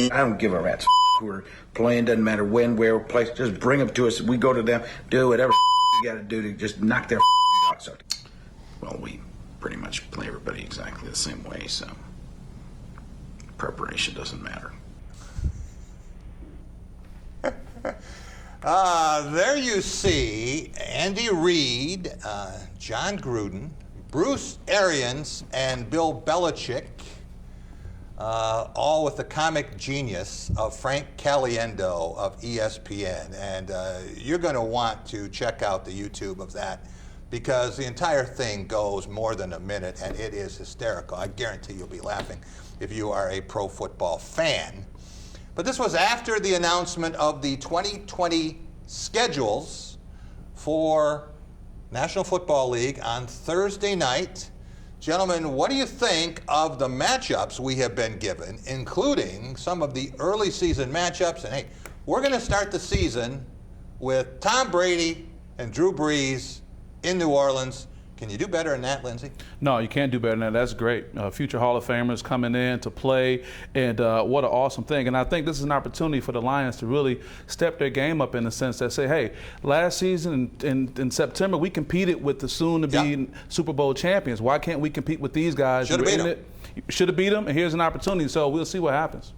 don't give a rat's who we're playing. Doesn't matter when, where, place. Just bring them to us. We go to them, do whatever you got to do to just knock their socks out. Well, we pretty much play everybody exactly the same way, so preparation doesn't matter.
There you see Andy Reid, John Gruden, Bruce Arians, and Bill Belichick, all with the comic genius of Frank Caliendo of ESPN. And you're going to want to check out the YouTube of that, because the entire thing goes more than a minute, and it is hysterical. I guarantee you'll be laughing if you are a pro football fan. But this was after the announcement of the 2020 schedules for National Football League on Thursday night. Gentlemen, what do you think of the matchups we have been given, including some of the early season matchups? And hey, we're going to start the season with Tom Brady and Drew Brees in New Orleans. Can you do better than that, Lindsay?
No, you can't do better than that. That's great. Future Hall of Famers coming in to play, and what an awesome thing. And I think this is an opportunity for the Lions to really step their game up in the sense that say, hey, last season in September, we competed with the soon-to-be Super Bowl champions. Why can't we compete with these guys?
Should have beat them.
Should have beat them, and here's an opportunity. So we'll see what happens.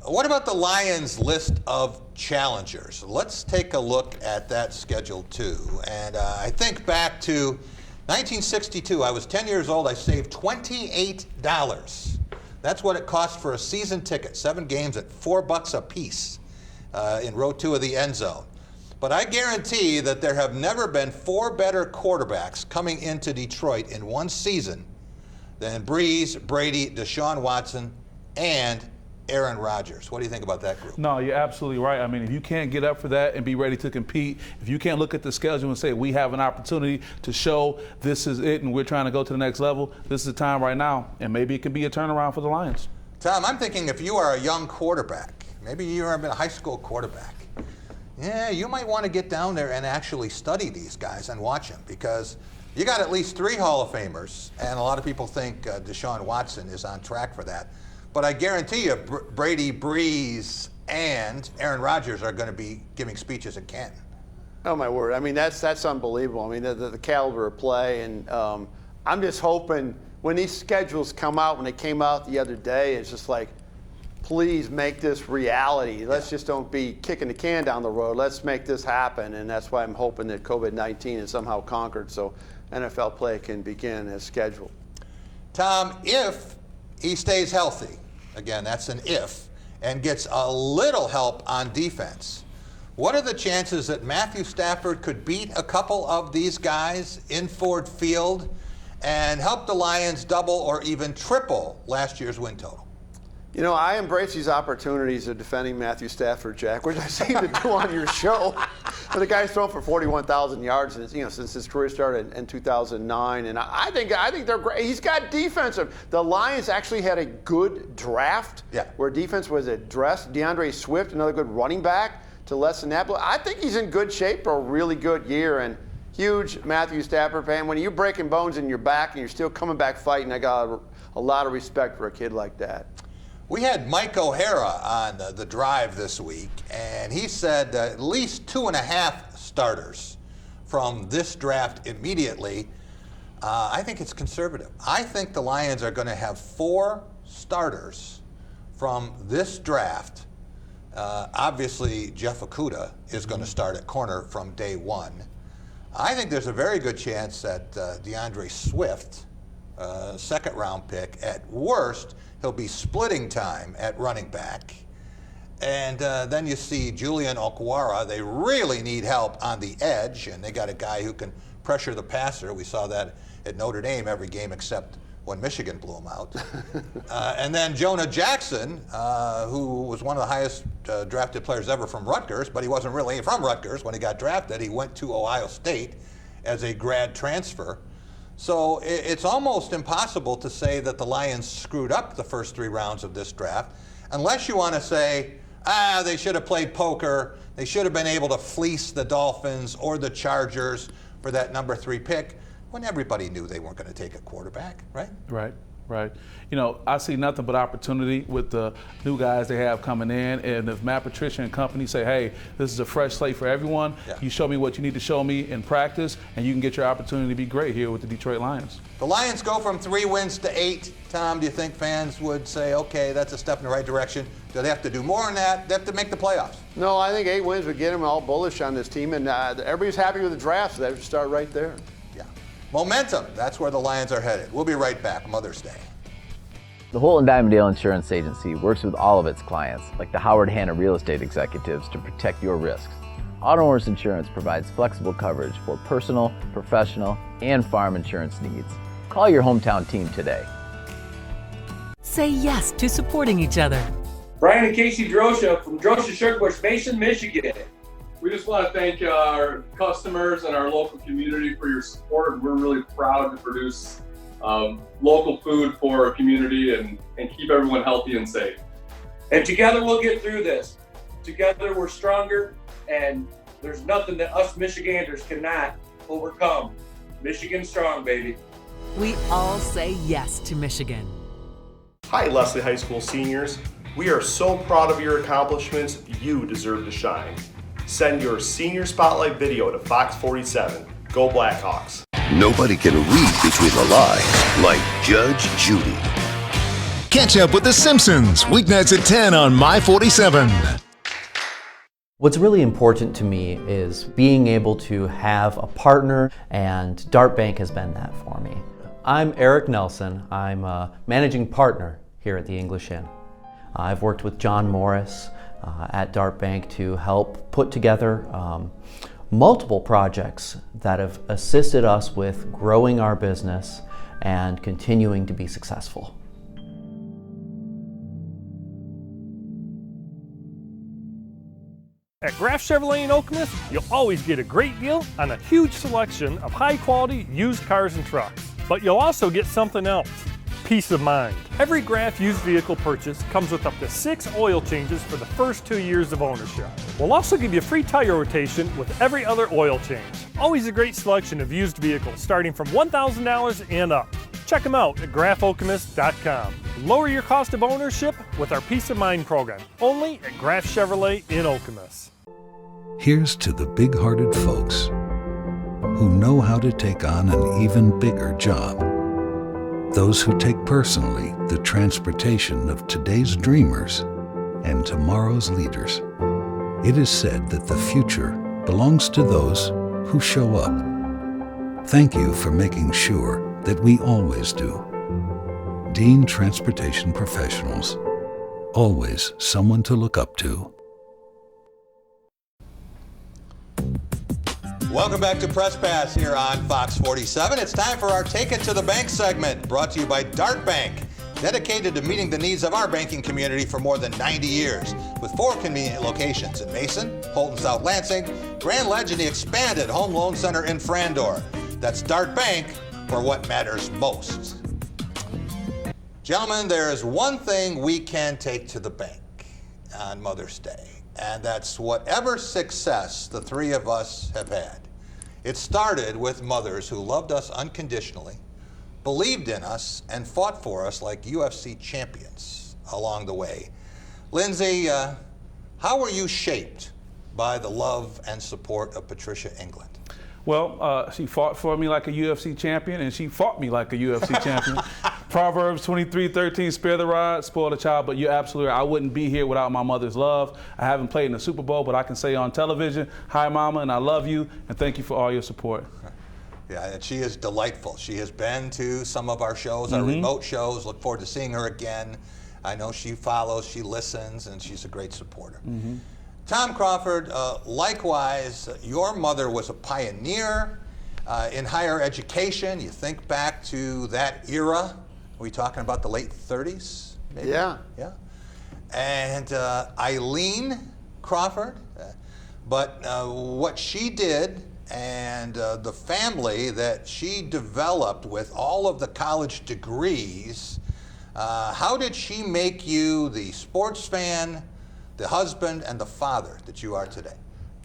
What about the Lions' list of challengers? Let's take a look at that schedule, too. And I think back to 1962, I was 10 years old. I saved $28. That's what it cost for a season ticket, 7 games at $4 a piece in row 2 of the end zone. But I guarantee that there have never been 4 better quarterbacks coming into Detroit in one season than Brees, Brady, Deshaun Watson, and Aaron Rodgers. What do you think about that group?
No, you're absolutely right. I mean, if you can't get up for that and be ready to compete, if you can't look at the schedule and say, we have an opportunity to show this is it and we're trying to go to the next level, this is the time right now. And maybe it can be a turnaround for the Lions.
Tom, I'm thinking if you are a young quarterback, maybe you're a high school quarterback, yeah, you might want to get down there and actually study these guys and watch them, because you got at least 3 Hall of Famers, and a lot of people think Deshaun Watson is on track for that. But I guarantee you, Brady, Brees, and Aaron Rodgers are going to be giving speeches at Canton.
Oh, my word. I mean, that's unbelievable. I mean, the caliber of play. And I'm just hoping when these schedules come out, when they came out the other day, it's just like, please make this reality. Let's just don't be kicking the can down the road. Let's make this happen. And that's why I'm hoping that COVID-19 is somehow conquered so NFL play can begin as scheduled.
Tom, if he stays healthy, again, that's an if, and gets a little help on defense, what are the chances that Matthew Stafford could beat a couple of these guys in Ford Field and help the Lions double or even triple last year's win total?
You know, I embrace these opportunities of defending Matthew Stafford, Jack, which I seem to do on your show. But the guy's thrown for 41,000 yards since his career started in 2009, and I think they're great. He's got defensive. The Lions actually had a good draft where defense was addressed. DeAndre Swift, another good running back, to less than that. But I think he's in good shape for a really good year. And huge Matthew Stafford fan. When you're breaking bones in your back and you're still coming back fighting, I got a lot of respect for a kid like that.
We had Mike O'Hara on the drive this week, and he said at least 2.5 starters from this draft immediately. I think it's conservative. I think the Lions are going to have 4 starters from this draft. Obviously, Jeff Okudah is going to start at corner from day one. I think there's a very good chance that DeAndre Swift, second-round pick, at worst, he'll be splitting time at running back. And then you see Julian Okwara. They really need help on the edge, and they got a guy who can pressure the passer. We saw that at Notre Dame every game except when Michigan blew him out. And then Jonah Jackson, who was one of the highest drafted players ever from Rutgers, but he wasn't really from Rutgers when he got drafted. He went to Ohio State as a grad transfer. So it's almost impossible to say that the Lions screwed up the first 3 rounds of this draft, unless you want to say, They should have played poker. They should have been able to fleece the Dolphins or the Chargers for that number 3 pick when everybody knew they weren't going to take a quarterback, right?
Right. You know, I see nothing but opportunity with the new guys they have coming in. And if Matt Patricia and company say, hey, this is a fresh slate for everyone, you show me what you need to show me in practice, and you can get your opportunity to be great here with the Detroit Lions.
The Lions go from 3 wins to 8. Tom, do you think fans would say, okay, that's a step in the right direction? Do they have to do more than that? They have to make the playoffs?
No, I think 8 wins would get them all bullish on this team, and everybody's happy with the draft, so they should start right there.
Momentum, that's where the Lions are headed. We'll be right back. Mother's Day.
The Holt & Diamondale Insurance Agency works with all of its clients, like the Howard Hanna real estate executives, to protect your risks. Auto owners insurance provides flexible coverage for personal, professional, and farm insurance needs. Call your hometown team today.
Say yes to supporting each other.
Brian and Casey Drosha from Drosha Sugarbush, Mason, Michigan. We just want to thank our customers and our local community for your support. We're really proud to produce local food for our community and keep everyone healthy and safe.
And together we'll get through this. Together we're stronger, and there's nothing that us Michiganders cannot overcome. Michigan strong, baby.
We all say yes to Michigan.
Hi, Leslie High School seniors. We are so proud of your accomplishments. You deserve to shine. Send your senior spotlight video to Fox 47. Go Blackhawks.
Nobody can read between the lines like Judge Judy.
Catch up with The Simpsons, weeknights at 10 on My 47.
What's really important to me is being able to have a partner, and Dart Bank has been that for me. I'm Eric Nelson. I'm a managing partner here at the English Inn. I've worked with John Morris at Dart Bank to help put together multiple projects that have assisted us with growing our business and continuing to be successful.
At Graff Chevrolet in Okemos, you'll always get a great deal on a huge selection of high-quality used cars and trucks. But you'll also get something else: peace of mind. Every Graff used vehicle purchase comes with up to 6 oil changes for the first 2 years of ownership. We'll also give you free tire rotation with every other oil change. Always a great selection of used vehicles starting from $1,000 and up. Check them out at graffokemus.com. Lower your cost of ownership with our Peace of Mind program, only at Graff Chevrolet in Okemos.
Here's to the big-hearted folks who know how to take on an even bigger job. Those who take personally the transportation of today's dreamers and tomorrow's leaders. It is said that the future belongs to those who show up. Thank you for making sure that we always do. Dean Transportation Professionals. Always someone to look up to.
Welcome back to Press Pass here on Fox 47. It's time for our Take It to the Bank segment, brought to you by Dart Bank, dedicated to meeting the needs of our banking community for more than 90 years, with 4 convenient locations in Mason, Holt and South Lansing, Grand Ledge, and the expanded Home Loan Center in Frandor. That's Dart Bank for what matters most. Gentlemen, there is one thing we can take to the bank on Mother's Day, and that's whatever success the 3 of us have had. It started with mothers who loved us unconditionally, believed in us, and fought for us like UFC champions along the way. Lindsay, how were you shaped by the love and support of Patricia England?
Well, she fought for me like a UFC champion, and she fought me like a UFC champion. Proverbs 23:13, spare the rod, spoil the child. But you're absolutely right. I wouldn't be here without my mother's love. I haven't played in the Super Bowl, but I can say on television, hi, Mama, and I love you, and thank you for all your support.
Yeah, and she is delightful. She has been to some of our shows, our remote shows. Look forward to seeing her again. I know she follows, she listens, and she's a great supporter. Tom Crawford, likewise, your mother was a pioneer in higher education. You think back to that era. Are we talking about the late 30s? Maybe?
Yeah.
Yeah. And Eileen Crawford, but what she did and the family that she developed with all of the college degrees, how did she make you the sports fan, the husband and the father that you are today?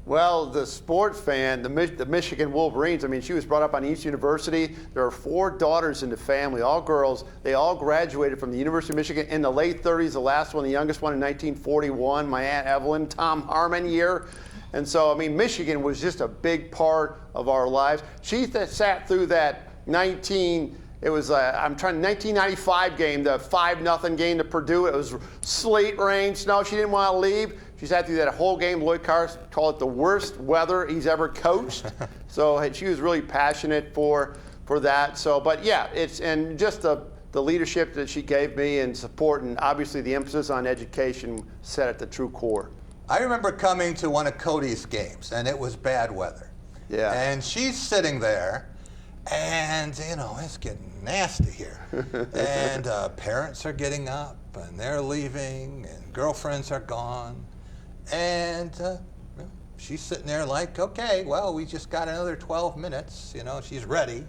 Well, the sports fan, the Michigan Wolverines, I mean, she was brought up on East University. There are 4 daughters in the family, all girls. They all graduated from the University of Michigan in the late 30s, the last one, the youngest one in 1941, my Aunt Evelyn, Tom Harmon year. And so, I mean, Michigan was just a big part of our lives. She sat through that 1995 game, the 5-0 game to Purdue. It was sleet, rain, snow. She didn't want to leave. She sat through that whole game. Lloyd Carr called it the worst weather he's ever coached. So she was really passionate for that. So, but yeah, and just the leadership that she gave me and support, and obviously the emphasis on education set at the true core.
I remember coming to one of Cody's games, and it was bad weather.
Yeah.
And she's sitting there, and it's getting nasty here. And parents are getting up, and they're leaving, and girlfriends are gone. And she's sitting there like, okay, well, we just got another 12 minutes. She's ready,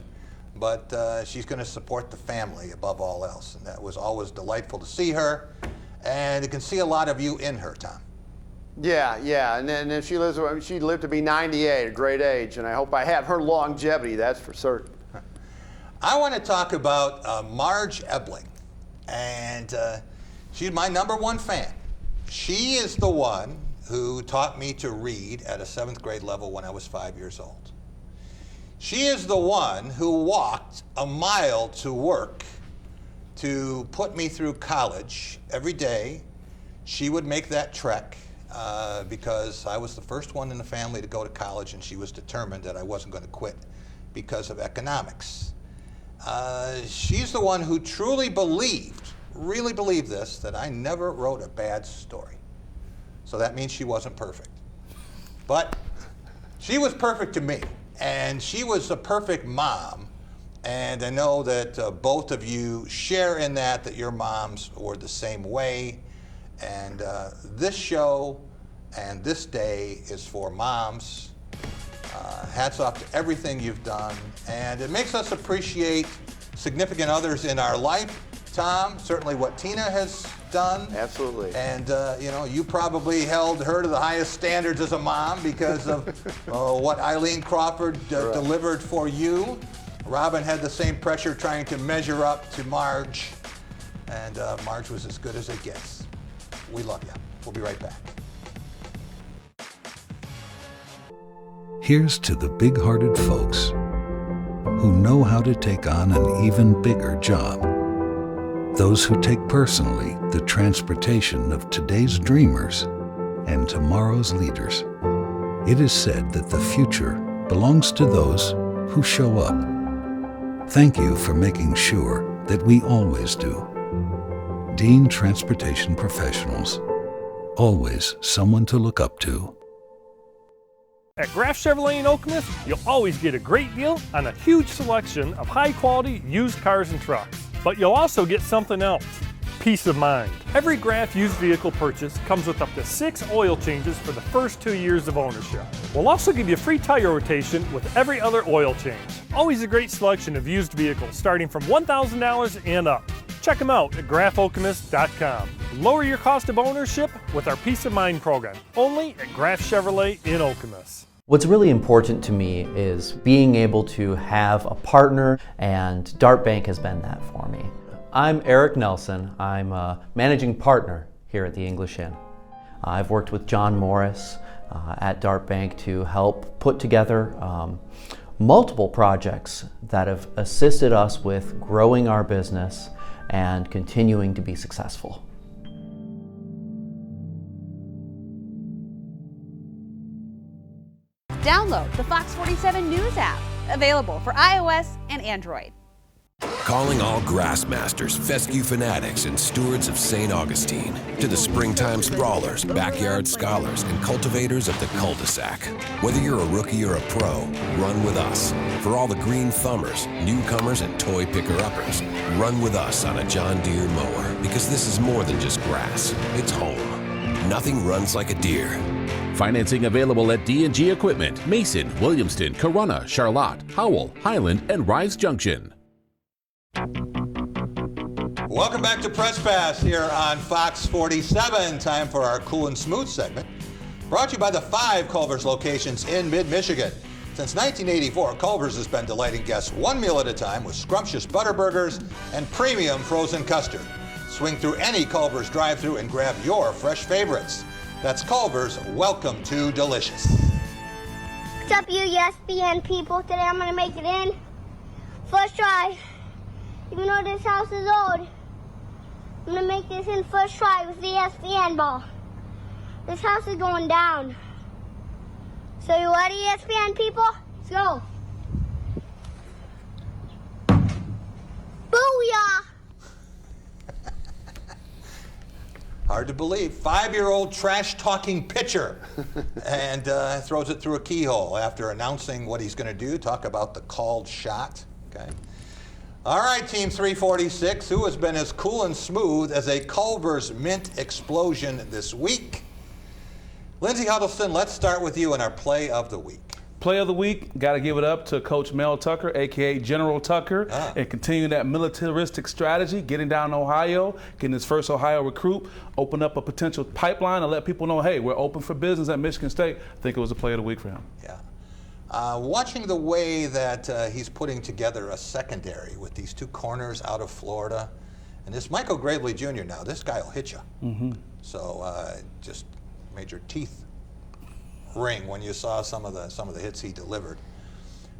but she's going to support the family above all else. And that was always delightful to see her. And you can see a lot of you in her, Tom.
Yeah, and then she lived to be 98, a great age, and I hope I have her longevity, that's for certain.
I want to talk about Marge Ebling, and she's my #1 fan. She is the one who taught me to read at a 7th grade level when I was 5 years old. She is the one who walked a mile to work to put me through college every day. She would make that trek because I was the first one in the family to go to college, and she was determined that I wasn't going to quit because of economics. She's the one who truly really believed this, that I never wrote a bad story. So that means she wasn't perfect. But she was perfect to me, and she was a perfect mom. And I know that both of you share in that your moms were the same way. And this show and this day is for moms. Hats off to everything you've done. And it makes us appreciate significant others in our life. Tom, certainly what Tina has done.
Absolutely.
And you probably held her to the highest standards as a mom because of what Eileen Crawford delivered for you. Robin had the same pressure trying to measure up to Marge, and Marge was as good as it gets. We love you. We'll be right back.
Here's to the big-hearted folks who know how to take on an even bigger job. Those who take personally the transportation of today's dreamers and tomorrow's leaders. It is said that the future belongs to those who show up. Thank you for making sure that we always do. Dean Transportation Professionals. Always someone to look up to.
At Graff Chevrolet in Okemos, you'll always get a great deal on a huge selection of high-quality used cars and trucks. But you'll also get something else, peace of mind. Every Graff used vehicle purchase comes with up to 6 oil changes for the first 2 years of ownership. We'll also give you free tire rotation with every other oil change. Always a great selection of used vehicles starting from $1,000 and up. Check them out at graffokemus.com. Lower your cost of ownership with our Peace of Mind program, only at Graff Chevrolet in Okemos.
What's really important to me is being able to have a partner, and Dart Bank has been that for me. I'm Eric Nelson. I'm a managing partner here at the English Inn. I've worked with John Morris at Dart Bank to help put together multiple projects that have assisted us with growing our business and continuing to be successful.
Download the Fox 47 News app, available for iOS and Android.
Calling all grassmasters, fescue fanatics, and stewards of St. Augustine. To the springtime sprawlers, backyard scholars, and cultivators of the cul-de-sac. Whether you're a rookie or a pro, run with us. For all the green thumbers, newcomers, and toy picker-uppers, run with us on a John Deere mower. Because this is more than just grass, it's home. Nothing runs like a Deere.
Financing available at D&G Equipment, Mason, Williamston, Corunna, Charlotte, Howell, Highland, and Rise Junction.
Welcome back to Press Pass here on Fox 47. Time for our Cool and Smooth segment. Brought to you by the 5 Culver's locations in mid-Michigan. Since 1984, Culver's has been delighting guests one meal at a time with scrumptious butter burgers and premium frozen custard. Swing through any Culver's drive-thru and grab your fresh favorites. That's Culver's. Welcome to delicious.
What's up, you ESPN people? Today I'm going to make it in first try. Even though this house is old, I'm going to make this in first try with the ESPN ball. This house is going down. So you ready, ESPN people? Let's go. Booyah!
Hard to believe. 5-year-old trash-talking pitcher and throws it through a keyhole after announcing what he's going to do. Talk about the called shot. Okay. All right, Team 346, who has been as cool and smooth as a Culver's mint explosion this week? Lindsay Huddleston, let's start with you in our play of the week.
Play of the week, got to give it up to Coach Mel Tucker, a.k.a. General Tucker, and continuing that militaristic strategy, getting down to Ohio, getting his first Ohio recruit, open up a potential pipeline and let people know, hey, we're open for business at Michigan State. I think it was a play of the week for him.
Yeah. Watching the way that he's putting together a secondary with these 2 corners out of Florida, and this Michael Gravely Jr. now, this guy will hit you.
Mm-hmm.
So just made your teeth ring when you saw some of the hits he delivered.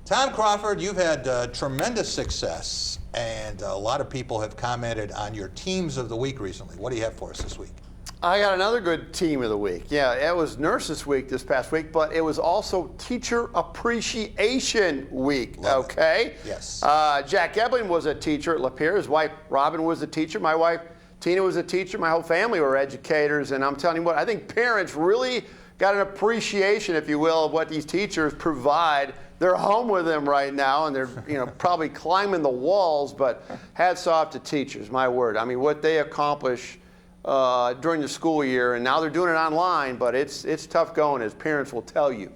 Tom Crawford, you've had tremendous success, and a lot of people have commented on your teams of the week recently. What do you have for us this week?
I got another good team of the week. Yeah, it was Nurses Week this past week, but it was also Teacher Appreciation Week. Okay.
Yes.
Jack Ebling was a teacher at Lapeer. His wife Robin was a teacher. My wife Tina was a teacher. My whole family were educators, and I'm telling you what, I think parents really got an appreciation, if you will, of what these teachers provide. They're home with them right now, and they're probably climbing the walls, but hats off to teachers, my word. I mean, what they accomplish during the school year, and now they're doing it online, but it's tough going, as parents will tell you.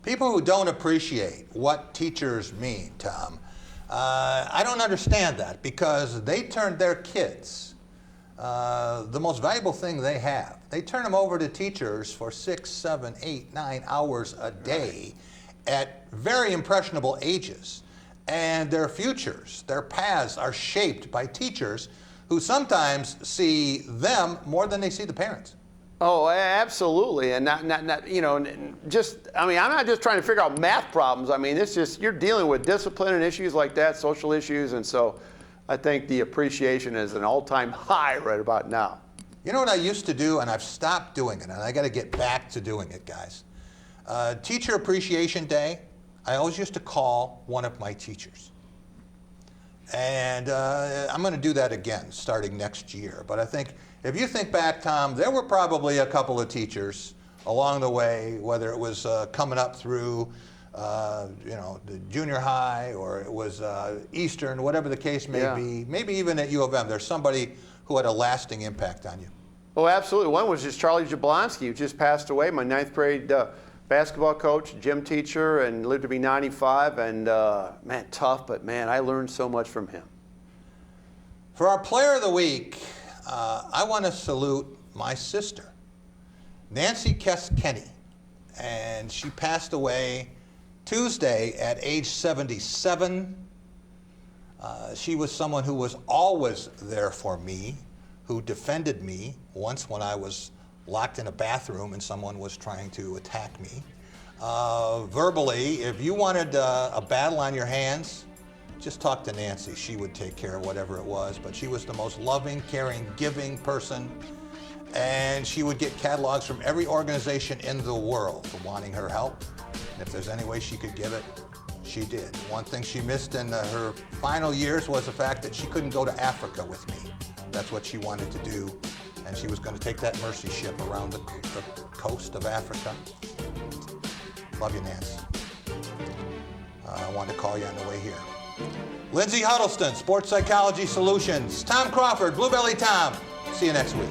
People who don't appreciate what teachers mean, Tom, I don't understand that, because they turned their kids, the most valuable thing they have, they turn them over to teachers for 6, 7, 8, 9 hours a day at very impressionable ages. And their futures, their paths are shaped by teachers who sometimes see them more than they see the parents.
Oh, absolutely. And I'm not just trying to figure out math problems. I mean, it's just, you're dealing with discipline and issues like that, social issues, and so I think the appreciation is an all-time high right about now.
You know what I used to do, and I've stopped doing it, and I got to get back to doing it, guys. Teacher Appreciation Day, I always used to call one of my teachers. And I'm going to do that again starting next year. But I think, if you think back, Tom, there were probably a couple of teachers along the way, whether it was coming up through the junior high, or it was Eastern, whatever the case may be, maybe even at U of M, there's somebody who had a lasting impact on you.
Oh, absolutely. One was just Charlie Jablonski, who just passed away, my 9th grade basketball coach, gym teacher, and lived to be 95, and man, tough, but man, I learned so much from him.
For our player of the week, I want to salute my sister, Nancy Kess-Kenny, and she passed away Tuesday at age 77. She was someone who was always there for me, who defended me once when I was locked in a bathroom and someone was trying to attack me. Verbally, if you wanted a battle on your hands, just talk to Nancy. She would take care of whatever it was, but she was the most loving, caring, giving person, and she would get catalogs from every organization in the world wanting her help. And if there's any way she could give it, she did. One thing she missed in her final years was the fact that she couldn't go to Africa with me. That's what she wanted to do, and she was going to take that mercy ship around the coast of Africa. Love you, Nance. I wanted to call you on the way here. Lindsay Huddleston, Sports Psychology Solutions. Tom Crawford, Blue Belly Tom. See you next week.